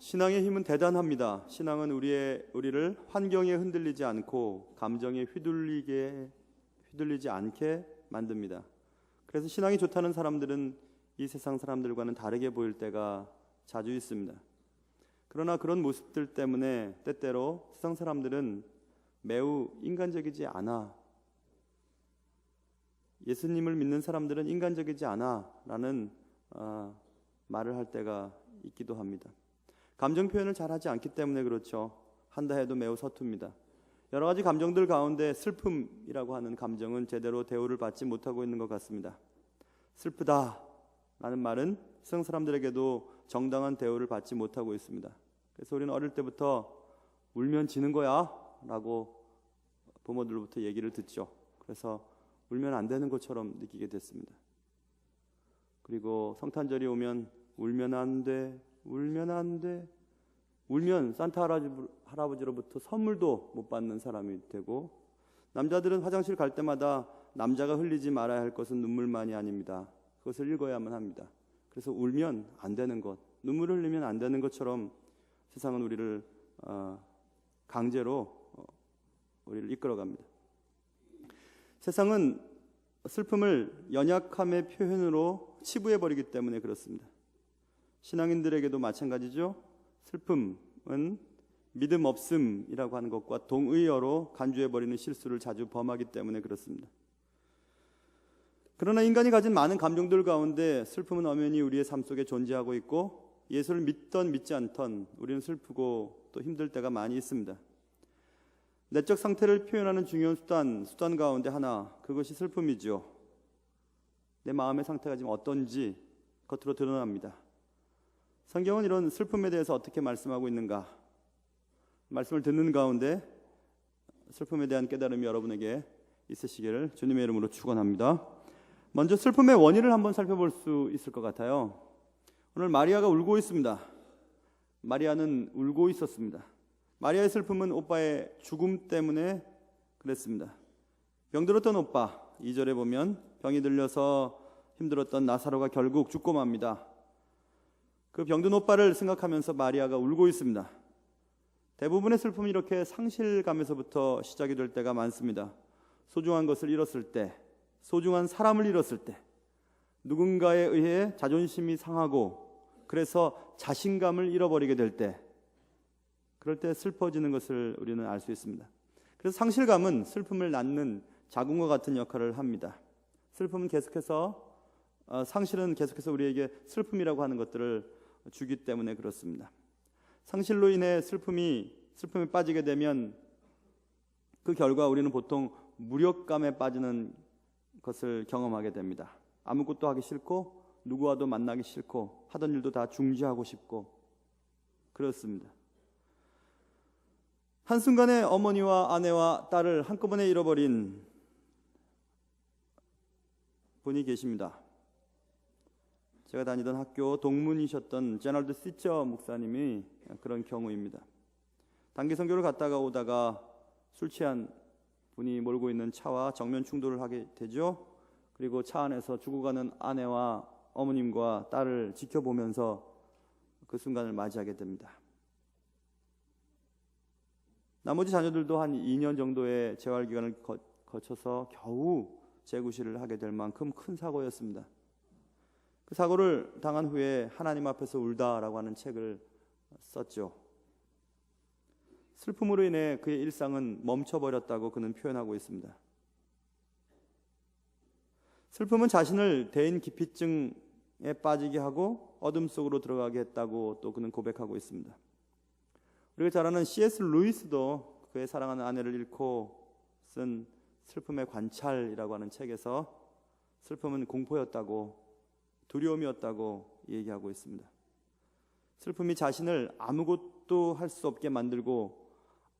신앙의 힘은 대단합니다. 신앙은 우리를 환경에 흔들리지 않고 감정에 휘둘리지 않게 만듭니다. 그래서 신앙이 좋다는 사람들은 이 세상 사람들과는 다르게 보일 때가 자주 있습니다. 그러나 그런 모습들 때문에 때때로 세상 사람들은 매우 인간적이지 않아, 예수님을 믿는 사람들은 인간적이지 않아 라는 말을 할 때가 있기도 합니다. 감정 표현을 잘하지 않기 때문에 그렇죠. 한다 해도 매우 서툽니다. 여러 가지 감정들 가운데 슬픔이라고 하는 감정은 제대로 대우를 받지 못하고 있는 것 같습니다. 슬프다 라는 말은 세상 사람들에게도 정당한 대우를 받지 못하고 있습니다. 그래서 우리는 어릴 때부터 울면 지는 거야 라고 부모들로부터 얘기를 듣죠. 그래서 울면 안 되는 것처럼 느끼게 됐습니다. 그리고 성탄절이 오면 울면 안 돼, 울면 안 돼, 울면 산타 할아버지로부터 선물도 못 받는 사람이 되고, 남자들은 화장실 갈 때마다 남자가 흘리지 말아야 할 것은 눈물만이 아닙니다. 그것을 읽어야만 합니다. 그래서 울면 안 되는 것, 눈물을 흘리면 안 되는 것처럼 세상은 우리를 강제로 우리를 이끌어갑니다. 세상은 슬픔을 연약함의 표현으로 치부해버리기 때문에 그렇습니다. 신앙인들에게도 마찬가지죠. 슬픔은 믿음 없음이라고 하는 것과 동의어로 간주해버리는 실수를 자주 범하기 때문에 그렇습니다. 그러나 인간이 가진 많은 감정들 가운데 슬픔은 엄연히 우리의 삶 속에 존재하고 있고, 예수를 믿던 믿지 않던 우리는 슬프고 또 힘들 때가 많이 있습니다. 내적 상태를 표현하는 중요한 수단 가운데 하나, 그것이 슬픔이죠. 내 마음의 상태가 지금 어떤지 겉으로 드러납니다. 성경은 이런 슬픔에 대해서 어떻게 말씀하고 있는가? 말씀을 듣는 가운데 슬픔에 대한 깨달음이 여러분에게 있으시기를 주님의 이름으로 축원합니다. 먼저 슬픔의 원인을 한번 살펴볼 수 있을 것 같아요. 오늘 마리아가 울고 있습니다. 마리아는 울고 있었습니다. 마리아의 슬픔은 오빠의 죽음 때문에 그랬습니다. 병들었던 오빠, 2절에 보면 병이 들려서 힘들었던 나사로가 결국 죽고 맙니다. 그 병든 오빠를 생각하면서 마리아가 울고 있습니다. 대부분의 슬픔이 이렇게 상실감에서부터 시작이 될 때가 많습니다. 소중한 것을 잃었을 때, 소중한 사람을 잃었을 때, 누군가에 의해 자존심이 상하고 그래서 자신감을 잃어버리게 될 때, 그럴 때 슬퍼지는 것을 우리는 알 수 있습니다. 그래서 상실감은 슬픔을 낳는 자궁과 같은 역할을 합니다. 슬픔은 계속해서 상실은 계속해서 우리에게 슬픔이라고 하는 것들을 주기 때문에 그렇습니다. 상실로 인해 슬픔에 빠지게 되면 그 결과 우리는 보통 무력감에 빠지는 것을 경험하게 됩니다. 아무것도 하기 싫고 누구와도 만나기 싫고 하던 일도 다 중지하고 싶고 그렇습니다. 한순간에 어머니와 아내와 딸을 한꺼번에 잃어버린 분이 계십니다. 제가 다니던 학교 동문이셨던 제널드 시처 목사님이 그런 경우입니다. 단기 선교를 갔다가 오다가 술 취한 분이 몰고 있는 차와 정면 충돌을 하게 되죠. 그리고 차 안에서 죽어가는 아내와 어머님과 딸을 지켜보면서 그 순간을 맞이하게 됩니다. 나머지 자녀들도 한 2년 정도의 재활 기간을 거쳐서 겨우 재구실을 하게 될 만큼 큰 사고였습니다. 그 사고를 당한 후에 하나님 앞에서 울다라고 하는 책을 썼죠. 슬픔으로 인해 그의 일상은 멈춰버렸다고 그는 표현하고 있습니다. 슬픔은 자신을 대인 기피증에 빠지게 하고 어둠 속으로 들어가게 했다고 또 그는 고백하고 있습니다. 우리가 잘 아는 C.S. 루이스도 그의 사랑하는 아내를 잃고 쓴 슬픔의 관찰이라고 하는 책에서 슬픔은 공포였다고, 두려움이었다고 얘기하고 있습니다. 슬픔이 자신을 아무것도 할 수 없게 만들고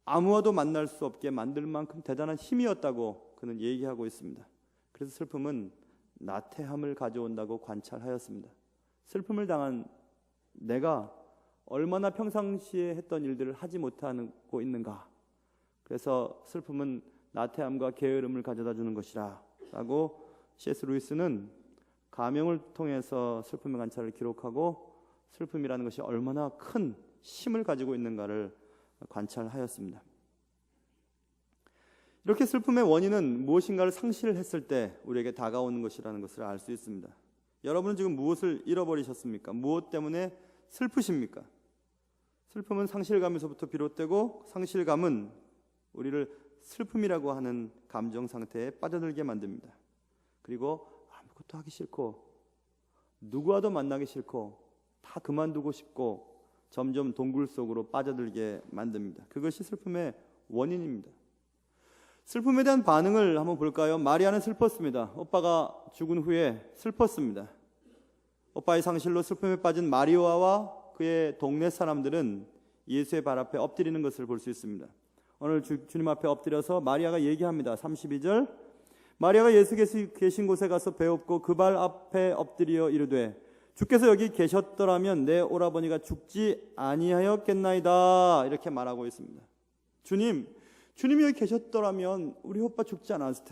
아무와도 만날 수 없게 만들 만큼 대단한 힘이었다고 그는 얘기하고 있습니다. 그래서 슬픔은 나태함을 가져온다고 관찰하였습니다. 슬픔을 당한 내가 얼마나 평상시에 했던 일들을 하지 못하고 있는가. 그래서 슬픔은 나태함과 게으름을 가져다 주는 것이라 라고 C.S. 루이스는 가명을 통해서 슬픔의 관찰을 기록하고 슬픔이라는 것이 얼마나 큰 힘을 가지고 있는가를 관찰하였습니다. 이렇게 슬픔의 원인은 무엇인가를 상실했을 때 우리에게 다가오는 것이라는 것을 알 수 있습니다. 여러분은 지금 무엇을 잃어버리셨습니까? 무엇 때문에 슬프십니까? 슬픔은 상실감에서부터 비롯되고, 상실감은 우리를 슬픔이라고 하는 감정 상태에 빠져들게 만듭니다. 그리고 아무것도 하기 싫고, 누구와도 만나기 싫고, 다 그만두고 싶고, 점점 동굴 속으로 빠져들게 만듭니다. 그것이 슬픔의 원인입니다. 슬픔에 대한 반응을 한번 볼까요? 마리아는 슬펐습니다. 오빠가 죽은 후에 슬펐습니다. 오빠의 상실로 슬픔에 빠진 마리아와 그의 동네 사람들은 예수의 발 앞에 엎드리는 것을 볼 수 있습니다. 오늘 주님 앞에 엎드려서 마리아가 얘기합니다. 32절, 마리아가 예수 계신 곳에 가서 배웁고 그 발 앞에 엎드려 이르되, 주께서 여기 계셨더라면 내 오라버니가 죽지 아니하였겠나이다. 이렇게 말하고 있습니다. 주님이 여기 계셨더라면 우리 오빠 죽지 않았을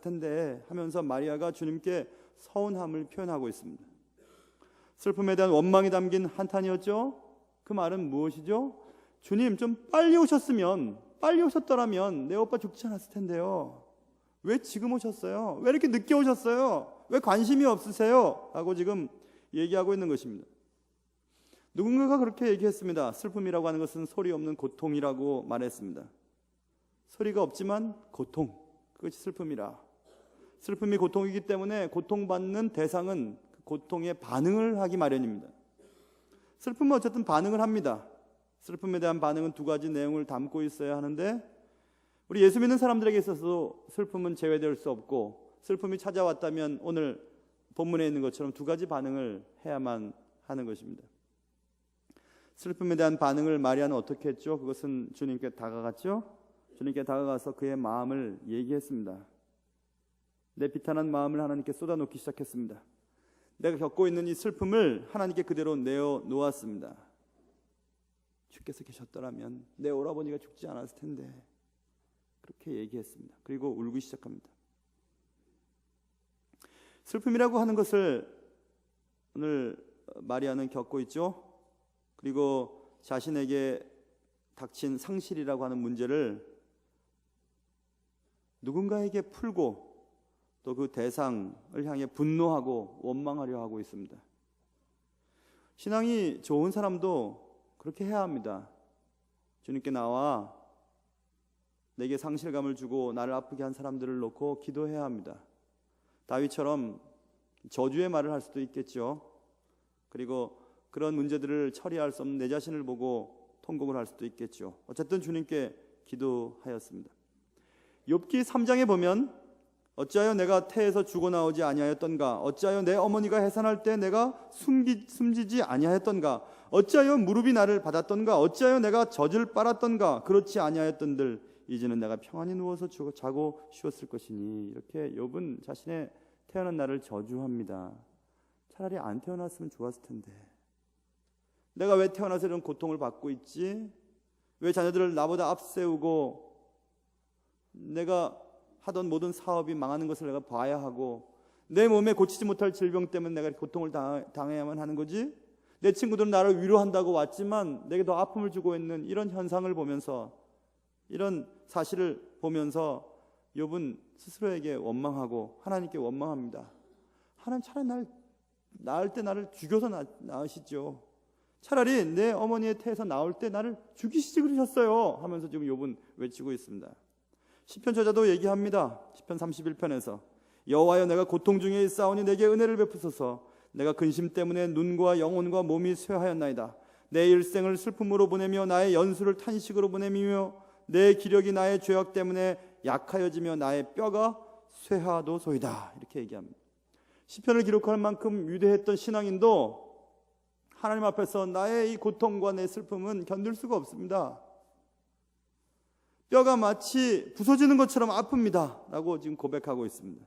텐데 하면서 마리아가 주님께 서운함을 표현하고 있습니다. 슬픔에 대한 원망이 담긴 한탄이었죠. 그 말은 무엇이죠? 주님, 좀 빨리 오셨더라면 내 오빠 죽지 않았을 텐데요. 왜 지금 오셨어요? 왜 이렇게 늦게 오셨어요? 왜 관심이 없으세요? 라고 지금 얘기하고 있는 것입니다. 누군가가 그렇게 얘기했습니다. 슬픔이라고 하는 것은 소리 없는 고통이라고 말했습니다. 소리가 없지만 고통, 그것이 슬픔이라. 슬픔이 고통이기 때문에 고통받는 대상은 그 고통에 반응을 하기 마련입니다. 슬픔은 어쨌든 반응을 합니다. 슬픔에 대한 반응은 두 가지 내용을 담고 있어야 하는데, 우리 예수 믿는 사람들에게 있어서 슬픔은 제외될 수 없고, 슬픔이 찾아왔다면 오늘 본문에 있는 것처럼 두 가지 반응을 해야만 하는 것입니다. 슬픔에 대한 반응을 마리아는 어떻게 했죠? 그것은 주님께 다가갔죠. 주님께 다가가서 그의 마음을 얘기했습니다. 내 비탄한 마음을 하나님께 쏟아놓기 시작했습니다. 내가 겪고 있는 이 슬픔을 하나님께 그대로 내어놓았습니다. 주께서 계셨더라면 내 오라버니가 죽지 않았을 텐데, 그렇게 얘기했습니다. 그리고 울기 시작합니다. 슬픔이라고 하는 것을 오늘 마리아는 겪고 있죠. 그리고 자신에게 닥친 상실이라고 하는 문제를 누군가에게 풀고 또 그 대상을 향해 분노하고 원망하려 하고 있습니다. 신앙이 좋은 사람도 그렇게 해야 합니다. 주님께 나와 내게 상실감을 주고 나를 아프게 한 사람들을 놓고 기도해야 합니다. 다윗처럼 저주의 말을 할 수도 있겠죠. 그리고 그런 문제들을 처리할 수 없는 내 자신을 보고 통곡을 할 수도 있겠죠. 어쨌든 주님께 기도하였습니다. 욥기 3장에 보면, 어찌하여 내가 태에서 죽어나오지 아니하였던가? 어찌하여 내 어머니가 해산할 때 내가 숨지지 아니하였던가? 어찌하여 무릎이 나를 받았던가? 어찌하여 내가 젖을 빨았던가? 그렇지 아니하였던들 이제는 내가 평안히 누워서 자고 쉬었을 것이니. 이렇게 욥은 자신의 태어난 날을 저주합니다. 차라리 안 태어났으면 좋았을 텐데, 내가 왜 태어나서 이런 고통을 받고 있지? 왜 자녀들을 나보다 앞세우고 내가 하던 모든 사업이 망하는 것을 내가 봐야 하고, 내 몸에 고치지 못할 질병 때문에 내가 고통을 당해야만 하는 거지? 내 친구들은 나를 위로한다고 왔지만 내게 더 아픔을 주고 있는 이런 현상을 보면서, 이런 사실을 보면서 욥은 스스로에게 원망하고 하나님께 원망합니다. 하나님, 차라리 낳을 때 나를 죽여서 낳으시죠. 차라리 내 어머니의 태에서 나올 때 나를 죽이시지 그러셨어요 하면서 지금 욥은 외치고 있습니다. 시편 저자도 얘기합니다. 시편 31편에서 여호와여, 내가 고통 중에 있사오니 내게 은혜를 베푸소서. 내가 근심 때문에 눈과 영혼과 몸이 쇠하였나이다. 내 일생을 슬픔으로 보내며 나의 연수를 탄식으로 보내며 내 기력이 나의 죄악 때문에 약하여지며 나의 뼈가 쇠하도소이다. 이렇게 얘기합니다. 시편을 기록할 만큼 위대했던 신앙인도 하나님 앞에서 나의 이 고통과 내 슬픔은 견딜 수가 없습니다. 뼈가 마치 부서지는 것처럼 아픕니다 라고 지금 고백하고 있습니다.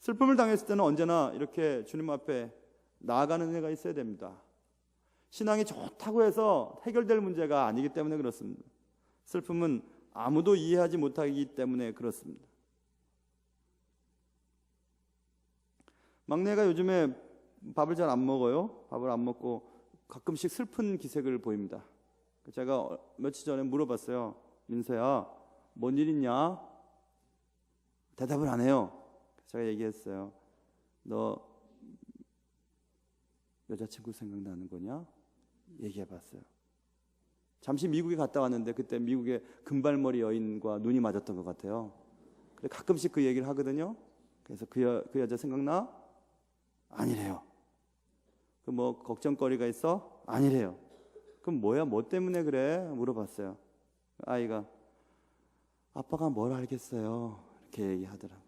슬픔을 당했을 때는 언제나 이렇게 주님 앞에 나아가는 은혜가 있어야 됩니다. 신앙이 좋다고 해서 해결될 문제가 아니기 때문에 그렇습니다. 슬픔은 아무도 이해하지 못하기 때문에 그렇습니다. 막내가 요즘에 밥을 잘 안 먹어요. 밥을 안 먹고 가끔씩 슬픈 기색을 보입니다. 제가 며칠 전에 물어봤어요. 민서야, 뭔 일 있냐? 대답을 안 해요. 제가 얘기했어요. 너 여자친구 생각나는 거냐? 얘기해봤어요. 잠시 미국에 갔다 왔는데 그때 미국의 금발머리 여인과 눈이 맞았던 것 같아요. 그래 가끔씩 그 얘기를 하거든요. 그래서 그 여자 생각나? 아니래요. 그 뭐 걱정거리가 있어? 아니래요. 그럼 뭐야? 뭐 때문에 그래? 물어봤어요. 아이가 아빠가 뭘 알겠어요? 이렇게 얘기하더라고요.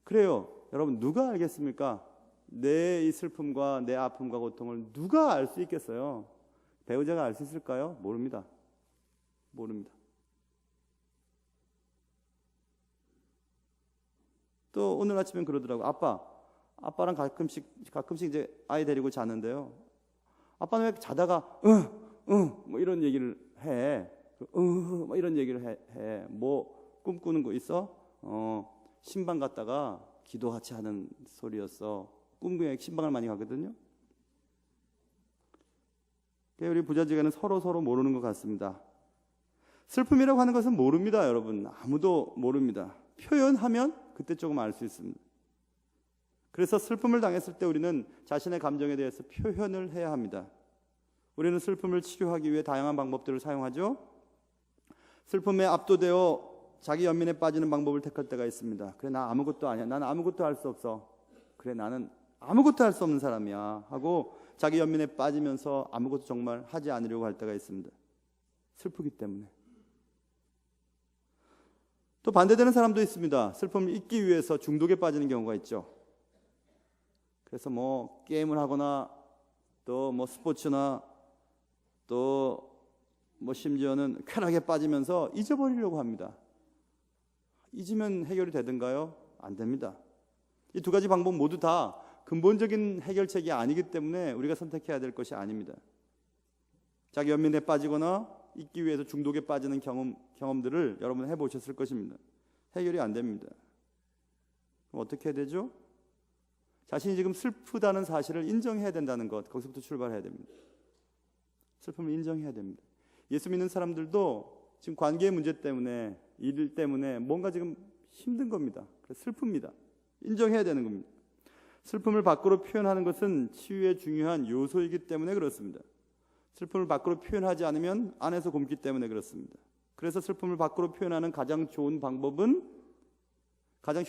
그래요. 여러분 누가 알겠습니까? 내 이 슬픔과 내 아픔과 고통을 누가 알 수 있겠어요? 배우자가 알 수 있을까요? 모릅니다. 또 오늘 아침엔 그러더라고요. 아빠랑 가끔씩 이제 아이 데리고 자는데요. 아빠는 왜 자다가 뭐 이런 얘기를 해. 뭐 이런 얘기를 해. 뭐 꿈꾸는 거 있어? 신방 갔다가 기도 같이 하는 소리였어. 꿈에 신방을 많이 가거든요. 우리 부자지간은 서로 모르는 것 같습니다. 슬픔이라고 하는 것은 모릅니다, 여러분. 아무도 모릅니다. 표현하면 그때 조금 알 수 있습니다. 그래서 슬픔을 당했을 때 우리는 자신의 감정에 대해서 표현을 해야 합니다. 우리는 슬픔을 치료하기 위해 다양한 방법들을 사용하죠. 슬픔에 압도되어 자기 연민에 빠지는 방법을 택할 때가 있습니다. 그래, 나 아무것도 아니야. 난 아무것도 할 수 없어. 그래, 나는 아무것도 할 수 없는 사람이야 하고 자기 연민에 빠지면서 아무것도 정말 하지 않으려고 할 때가 있습니다. 슬프기 때문에. 또 반대되는 사람도 있습니다. 슬픔을 잊기 위해서 중독에 빠지는 경우가 있죠. 그래서 뭐 게임을 하거나 또 뭐 스포츠나 또 뭐 심지어는 쾌락에 빠지면서 잊어버리려고 합니다. 잊으면 해결이 되던가요? 안 됩니다. 이 두 가지 방법 모두 다 근본적인 해결책이 아니기 때문에 우리가 선택해야 될 것이 아닙니다. 자기 연민에 빠지거나 잊기 위해서 중독에 빠지는 경험들을 여러분 해보셨을 것입니다. 해결이 안 됩니다. 그럼 어떻게 해야 되죠? 자신이 지금 슬프다는 사실을 인정해야 된다는 것, 거기서부터 출발해야 됩니다. 슬픔을 인정해야 됩니다. 예수 믿는 사람들도 지금 관계의 문제 때문에, 일 때문에 뭔가 지금 힘든 겁니다. 그래서 슬픕니다. 인정해야 되는 겁니다. 슬픔을 밖으로 표현하는 것은 치유의 중요한 요소이기 때문에 그렇습니다. 슬픔을 밖으로 표현하지 않으면 안에서 굼기 때문에 그렇습니다. 그래서 슬픔을 밖으로 표현하는 가장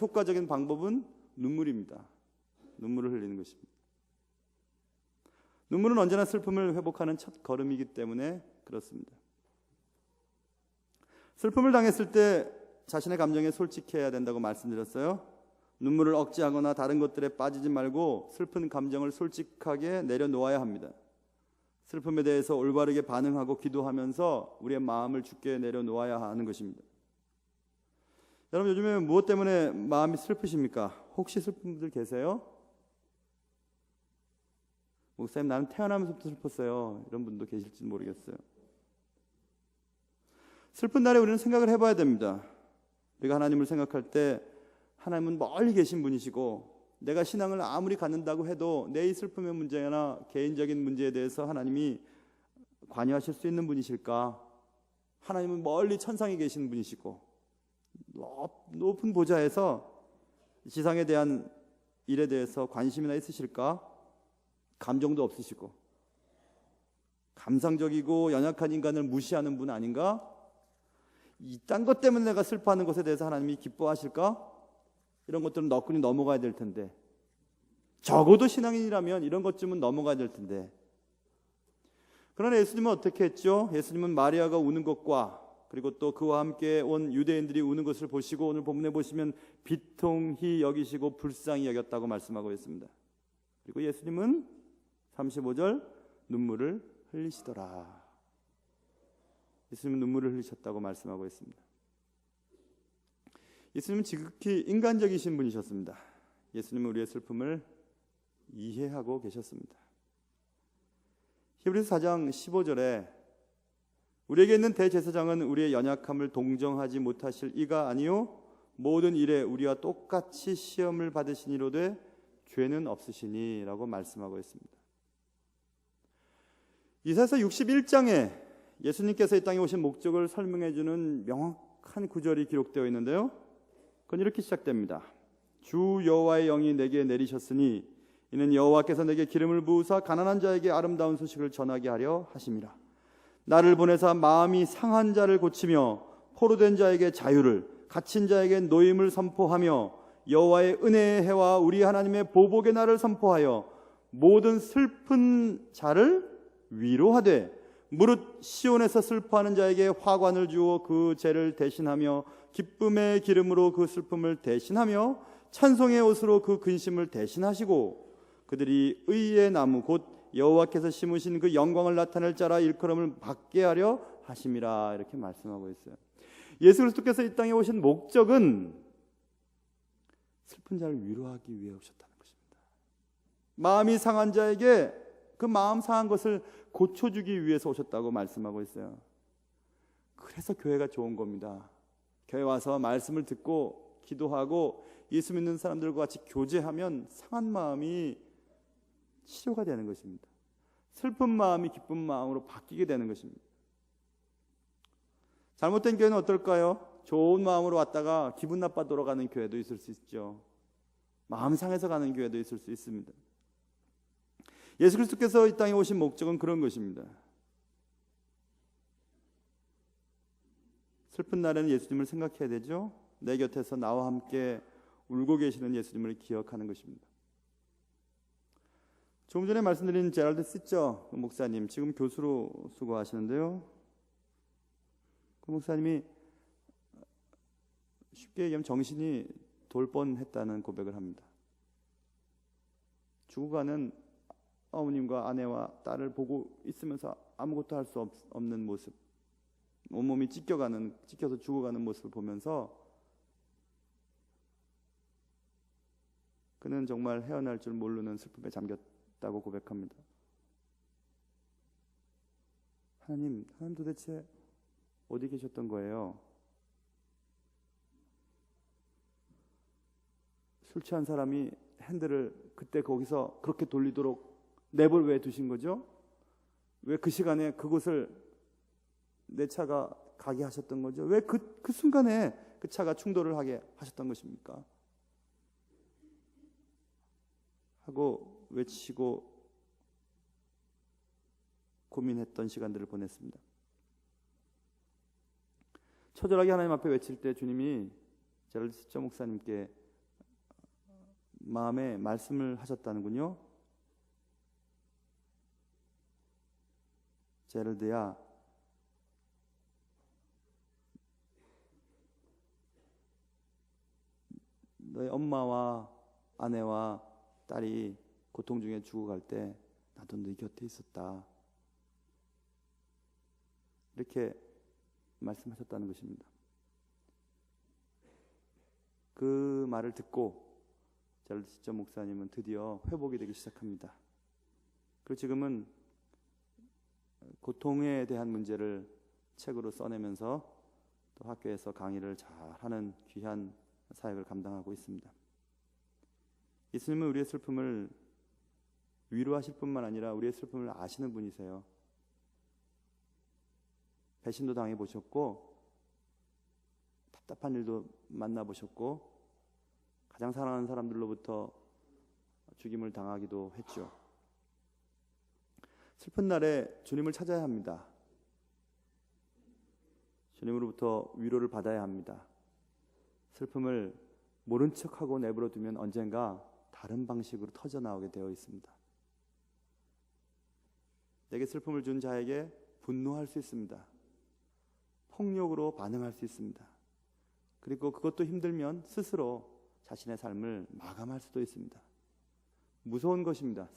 효과적인 방법은 눈물입니다. 눈물을 흘리는 것입니다. 눈물은 언제나 슬픔을 회복하는 첫 걸음이기 때문에 그렇습니다. 슬픔을 당했을 때 자신의 감정에 솔직해야 된다고 말씀드렸어요. 눈물을 억제하거나 다른 것들에 빠지지 말고 슬픈 감정을 솔직하게 내려놓아야 합니다. 슬픔에 대해서 올바르게 반응하고 기도하면서 우리의 마음을 주께 내려놓아야 하는 것입니다. 여러분 요즘에 무엇 때문에 마음이 슬프십니까? 혹시 슬픈 분들 계세요? 목사님 나는 태어나면서부터 슬펐어요. 이런 분도 계실지 모르겠어요. 슬픈 날에 우리는 생각을 해봐야 됩니다. 우리가 하나님을 생각할 때 하나님은 멀리 계신 분이시고 내가 신앙을 아무리 갖는다고 해도 내 이 슬픔의 문제나 개인적인 문제에 대해서 하나님이 관여하실 수 있는 분이실까? 하나님은 멀리 천상에 계신 분이시고 높은 보좌에서 지상에 대한 일에 대해서 관심이나 있으실까? 감정도 없으시고 감상적이고 연약한 인간을 무시하는 분 아닌가? 이딴 것 때문에 내가 슬퍼하는 것에 대해서 하나님이 기뻐하실까? 이런 것들은 너끈히 넘어가야 될 텐데 적어도 신앙인이라면 이런 것쯤은 넘어가야 될 텐데 그러나 예수님은 어떻게 했죠? 예수님은 마리아가 우는 것과 그리고 또 그와 함께 온 유대인들이 우는 것을 보시고 오늘 본문에 보시면 비통히 여기시고 불쌍히 여겼다고 말씀하고 있습니다. 그리고 예수님은 35절 눈물을 흘리시더라. 예수님은 눈물을 흘리셨다고 말씀하고 있습니다. 예수님은 지극히 인간적이신 분이셨습니다. 예수님은 우리의 슬픔을 이해하고 계셨습니다. 히브리서 4장 15절에 우리에게 있는 대제사장은 우리의 연약함을 동정하지 못하실 이가 아니요 모든 일에 우리와 똑같이 시험을 받으시니로되 죄는 없으시니 라고 말씀하고 있습니다. 이사야서 61장에 예수님께서 이 땅에 오신 목적을 설명해 주는 명확한 구절이 기록되어 있는데요. 그건 이렇게 시작됩니다. 주 여호와의 영이 내게 내리셨으니 이는 여호와께서 내게 기름을 부으사 가난한 자에게 아름다운 소식을 전하게 하려 하심이라. 나를 보내사 마음이 상한 자를 고치며 포로된 자에게 자유를, 갇힌 자에게 노임을 선포하며 여호와의 은혜의 해와 우리 하나님의 보복의 날을 선포하여 모든 슬픈 자를 위로하되 무릇 시온에서 슬퍼하는 자에게 화관을 주어 그 죄를 대신하며 기쁨의 기름으로 그 슬픔을 대신하며 찬송의 옷으로 그 근심을 대신하시고 그들이 의의 나무 곧 여호와께서 심으신 그 영광을 나타낼 자라 일컬음을 받게 하려 하심이라. 이렇게 말씀하고 있어요. 예수 그리스도께서 이 땅에 오신 목적은 슬픈 자를 위로하기 위해 오셨다는 것입니다. 마음이 상한 자에게 그 마음 상한 것을 고쳐주기 위해서 오셨다고 말씀하고 있어요. 그래서 교회가 좋은 겁니다. 교회 와서 말씀을 듣고 기도하고 예수 믿는 사람들과 같이 교제하면 상한 마음이 치료가 되는 것입니다. 슬픈 마음이 기쁜 마음으로 바뀌게 되는 것입니다. 잘못된 교회는 어떨까요? 좋은 마음으로 왔다가 기분 나빠 돌아가는 교회도 있을 수 있죠. 마음 상해서 가는 교회도 있을 수 있습니다. 예수 그리스도께서 이 땅에 오신 목적은 그런 것입니다. 슬픈 날에는 예수님을 생각해야 되죠. 내 곁에서 나와 함께 울고 계시는 예수님을 기억하는 것입니다. 조금 전에 말씀드린 제랄드 시저 목사님, 지금 교수로 수고하시는데요. 그 목사님이 쉽게 얘기하면 정신이 돌 뻔했다는 고백을 합니다. 죽어가는 어머님과 아내와 딸을 보고 있으면서 아무것도 할 수 없는 모습, 온몸이 찢겨서 죽어가는 모습을 보면서 그는 정말 헤어날 줄 모르는 슬픔에 잠겼다고 고백합니다. 하나님 도대체 어디 계셨던 거예요? 술 취한 사람이 핸들을 그때 거기서 그렇게 돌리도록 냅을 왜 두신 거죠? 왜 그 시간에 그곳을 내 차가 가게 하셨던 거죠? 왜 그 순간에 그 차가 충돌을 하게 하셨던 것입니까? 하고 외치고 고민했던 시간들을 보냈습니다. 처절하게 하나님 앞에 외칠 때 주님이 제랄드 시저 목사님께 마음에 말씀을 하셨다는군요. 제랄드야, 너의 엄마와 아내와 딸이 고통 중에 죽어갈 때 나도 네 곁에 있었다. 이렇게 말씀하셨다는 것입니다. 그 말을 듣고 제랄드 시저 목사님은 드디어 회복이 되기 시작합니다. 그리고 지금은 고통에 대한 문제를 책으로 써내면서 또 학교에서 강의를 잘하는 귀한 사역을 감당하고 있습니다. 예수님은 우리의 슬픔을 위로하실 뿐만 아니라 우리의 슬픔을 아시는 분이세요. 배신도 당해보셨고 답답한 일도 만나보셨고 가장 사랑하는 사람들로부터 죽임을 당하기도 했죠. 슬픈 날에 주님을 찾아야 합니다. 주님으로부터 위로를 받아야 합니다. 슬픔을 모른 척하고 내버려 두면 언젠가 다른 방식으로 터져나오게 되어 있습니다. 내게 슬픔을 준 자에게 분노할 수 있습니다. 폭력으로 반응할 수 있습니다. 그리고 그것도 힘들면 스스로 자신의 삶을 마감할 수도 있습니다. 무서운 것입니다.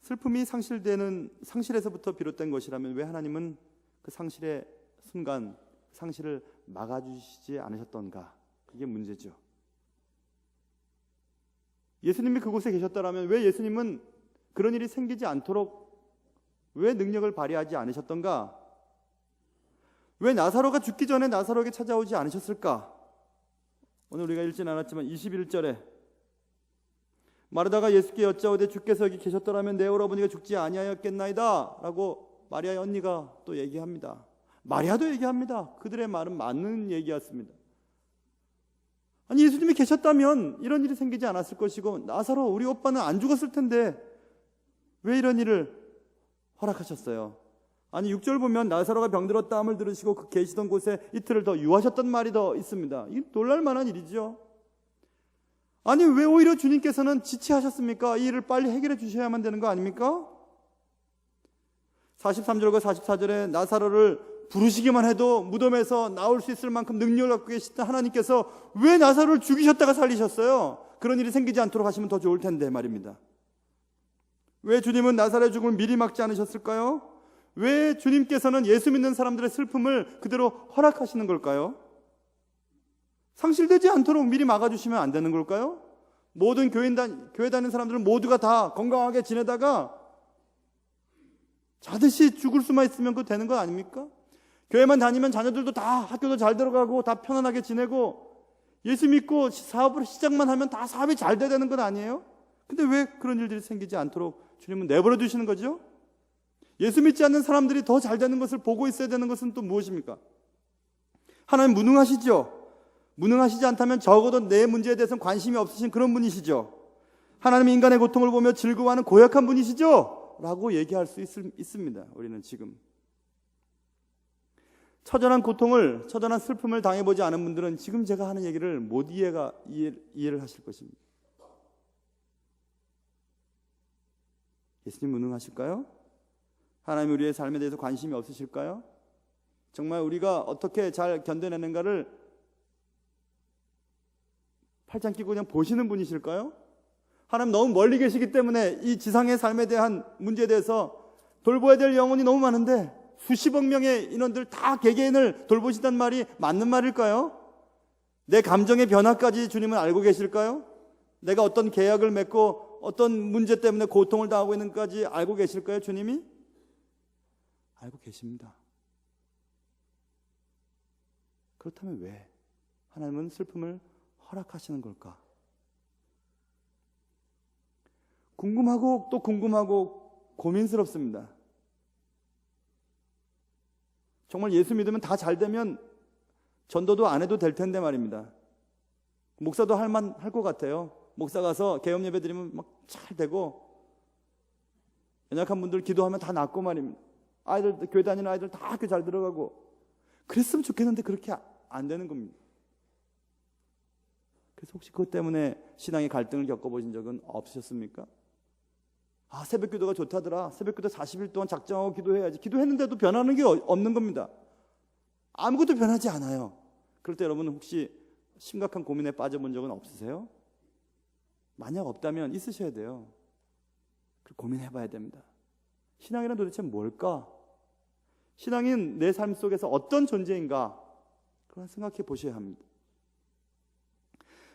슬픔이 상실에서부터 비롯된 것이라면 왜 하나님은 그 상실의 순간 상실을 막아주시지 않으셨던가? 그게 문제죠. 예수님이 그곳에 계셨더라면 왜 예수님은 그런 일이 생기지 않도록 왜 능력을 발휘하지 않으셨던가? 왜 나사로가 죽기 전에 나사로에게 찾아오지 않으셨을까? 오늘 우리가 읽진 않았지만 21절에 마르다가 예수께 여짜오되 주께서 여기 계셨더라면 내 오라버니가 죽지 아니하였겠나이다 라고 마리아의 언니가 또 얘기합니다. 마리아도 얘기합니다. 그들의 말은 맞는 얘기였습니다. 아니, 예수님이 계셨다면 이런 일이 생기지 않았을 것이고, 나사로 우리 오빠는 안 죽었을 텐데 왜 이런 일을 허락하셨어요? 아니, 6절 보면 나사로가 병들었다 함을 들으시고 그 계시던 곳에 이틀을 더 유하셨던 말이 더 있습니다. 이게 놀랄만한 일이죠. 아니, 왜 오히려 주님께서는 지체하셨습니까? 이 일을 빨리 해결해 주셔야만 되는 거 아닙니까? 43절과 44절에 나사로를 부르시기만 해도 무덤에서 나올 수 있을 만큼 능력을 갖고 계시던 하나님께서 왜 나사로를 죽이셨다가 살리셨어요? 그런 일이 생기지 않도록 하시면 더 좋을 텐데 말입니다. 왜 주님은 나사로의 죽음을 미리 막지 않으셨을까요? 왜 주님께서는 예수 믿는 사람들의 슬픔을 그대로 허락하시는 걸까요? 상실되지 않도록 미리 막아주시면 안 되는 걸까요? 모든 교회 다니는 사람들은 모두가 다 건강하게 지내다가 자듯이 죽을 수만 있으면 그거 되는 거 아닙니까? 교회만 다니면 자녀들도 다 학교도 잘 들어가고 다 편안하게 지내고 예수 믿고 사업을 시작만 하면 다 사업이 잘 돼야 되는 건 아니에요? 근데 왜 그런 일들이 생기지 않도록 주님은 내버려 두시는 거죠? 예수 믿지 않는 사람들이 더 잘 되는 것을 보고 있어야 되는 것은 또 무엇입니까? 하나님 무능하시죠? 무능하시지 않다면 적어도 내 문제에 대해서는 관심이 없으신 그런 분이시죠. 하나님이 인간의 고통을 보며 즐거워하는 고약한 분이시죠? 라고 얘기할 수 있습니다. 우리는 지금 처절한 고통을, 처절한 슬픔을 당해보지 않은 분들은 지금 제가 하는 얘기를 못 이해를 하실 것입니다. 예수님 무능하실까요? 하나님 우리의 삶에 대해서 관심이 없으실까요? 정말 우리가 어떻게 잘 견뎌내는가를 팔짱 끼고 그냥 보시는 분이실까요? 하나님 너무 멀리 계시기 때문에 이 지상의 삶에 대한 문제에 대해서 돌봐야 될 영혼이 너무 많은데 수십억 명의 인원들 다 개개인을 돌보시단 말이 맞는 말일까요? 내 감정의 변화까지 주님은 알고 계실까요? 내가 어떤 계약을 맺고 어떤 문제 때문에 고통을 당하고 있는지까지 알고 계실까요? 주님이? 알고 계십니다. 그렇다면 왜 하나님은 슬픔을 허락하시는 걸까? 궁금하고 또 궁금하고 고민스럽습니다. 정말 예수 믿으면 다 잘 되면 전도도 안 해도 될 텐데 말입니다. 목사도 할 것 같아요. 목사 가서 개업 예배 드리면 막 잘 되고 연약한 분들 기도하면 다 낫고 말입니다. 아이들 교회 다니는 아이들 다 학교 잘 들어가고 그랬으면 좋겠는데 그렇게 안 되는 겁니다. 그래서 혹시 그것 때문에 신앙의 갈등을 겪어보신 적은 없으셨습니까? 아, 새벽 기도가 좋다더라. 새벽 기도 40일 동안 작정하고 기도해야지. 기도했는데도 변하는 게 없는 겁니다. 아무것도 변하지 않아요. 그럴 때 여러분 혹시 심각한 고민에 빠져본 적은 없으세요? 만약 없다면 있으셔야 돼요. 고민해봐야 됩니다. 신앙이란 도대체 뭘까? 신앙인 내 삶 속에서 어떤 존재인가? 그런 생각해 보셔야 합니다.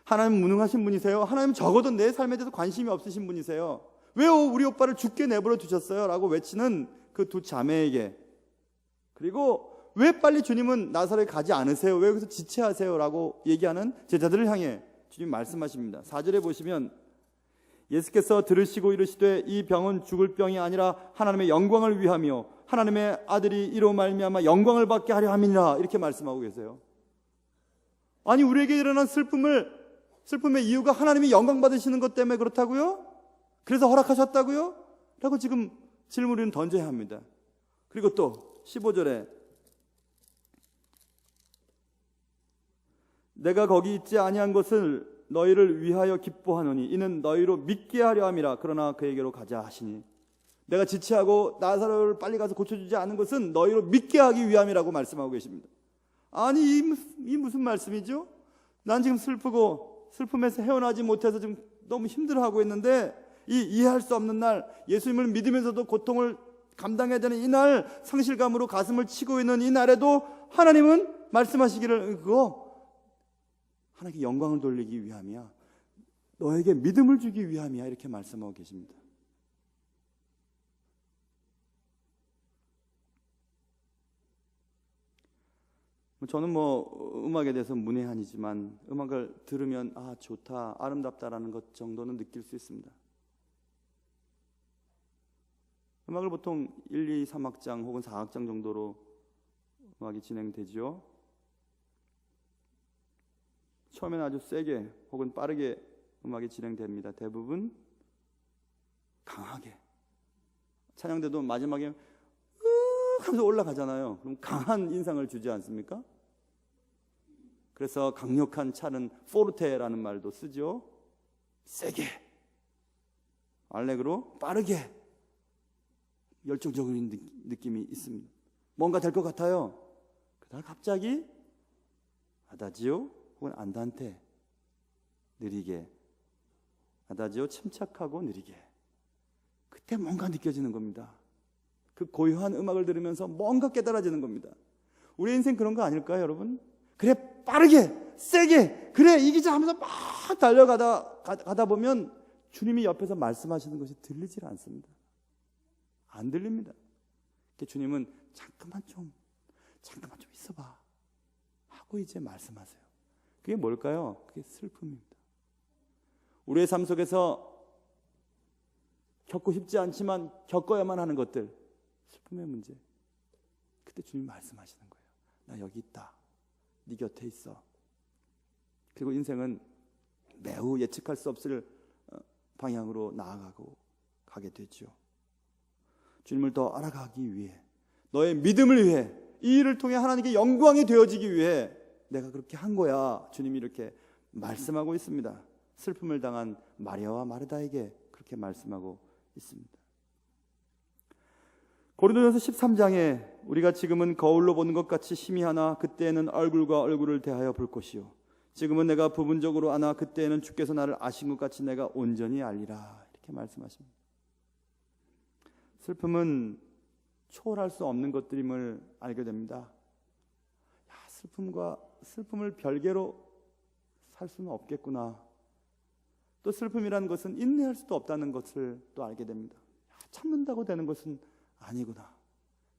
하나님 무능하신 분이세요? 하나님 적어도 내 삶에 대해서 관심이 없으신 분이세요? 왜 우리 오빠를 죽게 내버려 두셨어요? 라고 외치는 그 두 자매에게, 그리고 왜 빨리 주님은 나사로에 가지 않으세요? 왜 여기서 지체하세요? 라고 얘기하는 제자들을 향해 주님 말씀하십니다. 4절에 보시면 예수께서 들으시고 이르시되 이 병은 죽을 병이 아니라 하나님의 영광을 위하며 하나님의 아들이 이로 말미암아 영광을 받게 하려 함이니라, 이렇게 말씀하고 계세요. 아니, 우리에게 일어난 슬픔의 이유가 하나님이 영광 받으시는 것 때문에 그렇다고요? 그래서 허락하셨다고요? 라고 지금 질문을 던져야 합니다. 그리고 또 15절에 내가 거기 있지 아니한 것을 너희를 위하여 기뻐하노니 이는 너희로 믿게 하려 함이라. 그러나 그에게로 가자 하시니, 내가 지체하고 나사로를 빨리 가서 고쳐주지 않은 것은 너희로 믿게 하기 위함이라고 말씀하고 계십니다. 아니, 이 무슨 말씀이죠? 난 지금 슬프고 슬픔에서 헤어나지 못해서 지금 너무 힘들어하고 있는데, 이 이해할 수 없는 날, 예수님을 믿으면서도 고통을 감당해야 되는 이 날, 상실감으로 가슴을 치고 있는 이 날에도 하나님은 말씀하시기를 그거 하나님께 영광을 돌리기 위함이야, 너에게 믿음을 주기 위함이야, 이렇게 말씀하고 계십니다. 저는 음악에 대해서 문외한이지만 음악을 들으면 좋다, 아름답다라는 것 정도는 느낄 수 있습니다. 음악을 보통 1, 2, 3악장 혹은 4악장 정도로 음악이 진행되죠. 처음에는 아주 세게 혹은 빠르게 음악이 진행됩니다. 대부분 강하게. 찬양대도 마지막에 하면서 올라가잖아요. 그럼 강한 인상을 주지 않습니까? 그래서 강력한 차는 포르테라는 말도 쓰죠. 세게, 알레그로, 빠르게, 열정적인 느낌이 있습니다. 뭔가 될 것 같아요. 그러다가 갑자기 아다지오 혹은 안단테, 느리게, 아다지오 침착하고 느리게. 그때 뭔가 느껴지는 겁니다. 그 고요한 음악을 들으면서 뭔가 깨달아지는 겁니다. 우리 인생 그런 거 아닐까요, 여러분? 그래, 빠르게, 세게, 그래, 이기자 하면서 막 달려가다 보면 주님이 옆에서 말씀하시는 것이 들리질 않습니다. 안 들립니다. 주님은 잠깐만 좀 있어봐 하고 이제 말씀하세요. 그게 뭘까요? 그게 슬픔입니다. 우리의 삶 속에서 겪고 싶지 않지만 겪어야만 하는 것들, 슬픔의 문제. 그때 주님이 말씀하시는 거예요. 나 여기 있다. 네 곁에 있어. 그리고 인생은 매우 예측할 수 없을 방향으로 가게 되죠. 주님을 더 알아가기 위해, 너의 믿음을 위해, 이 일을 통해 하나님께 영광이 되어지기 위해 내가 그렇게 한 거야. 주님이 이렇게 말씀하고 있습니다. 슬픔을 당한 마리아와 마르다에게 그렇게 말씀하고 있습니다. 고린도전서 13장에 우리가 지금은 거울로 보는 것 같이 심히 하나 그때에는 얼굴과 얼굴을 대하여 볼 것이요 지금은 내가 부분적으로 아나 그때에는 주께서 나를 아신 것 같이 내가 온전히 알리라. 이렇게 말씀하십니다. 슬픔은 초월할 수 없는 것들임을 알게 됩니다. 슬픔을 별개로 살 수는 없겠구나. 또 슬픔이라는 것은 인내할 수도 없다는 것을 또 알게 됩니다. 참는다고 되는 것은 아니구나.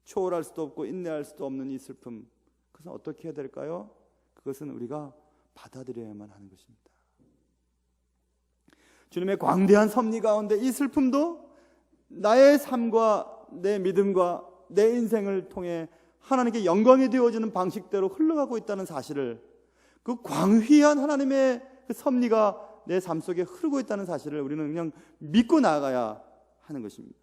초월할 수도 없고 인내할 수도 없는 이 슬픔, 그것은 어떻게 해야 될까요? 그것은 우리가 받아들여야만 하는 것입니다. 주님의 광대한 섭리 가운데 이 슬픔도 나의 삶과 내 믿음과 내 인생을 통해 하나님께 영광이 되어지는 방식대로 흘러가고 있다는 사실을, 그 광휘한 하나님의 그 섭리가 내 삶 속에 흐르고 있다는 사실을 우리는 그냥 믿고 나아가야 하는 것입니다.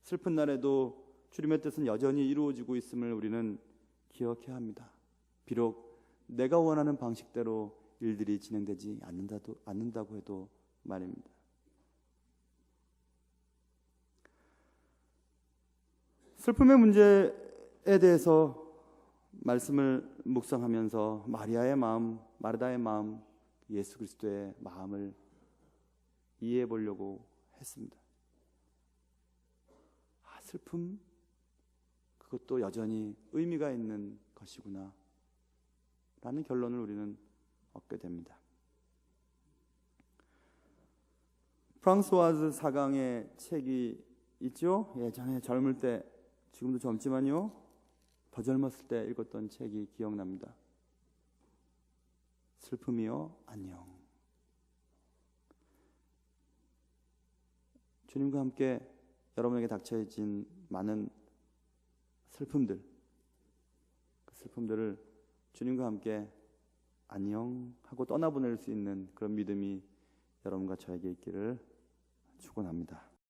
슬픈 날에도 주님의 뜻은 여전히 이루어지고 있음을 우리는 기억해야 합니다. 비록 내가 원하는 방식대로 일들이 진행되지 않는다고 해도 말입니다. 슬픔의 문제에 대해서 말씀을 묵상하면서 마리아의 마음, 마르다의 마음, 예수 그리스도의 마음을 이해해 보려고 했습니다. 슬픔, 그것도 여전히 의미가 있는 것이구나 라는 결론을 우리는 얻게 됩니다. 프랑스와즈 사강의 책이 있죠. 예전에 젊을 때, 지금도 젊지만요, 더 젊었을 때 읽었던 책이 기억납니다. 슬픔이여 안녕. 주님과 함께 여러분에게 닥쳐진 많은 슬픔들, 그 슬픔들을 주님과 함께 안녕하고 떠나보낼 수 있는 그런 믿음이 여러분과 저에게 있기를 축원합니다.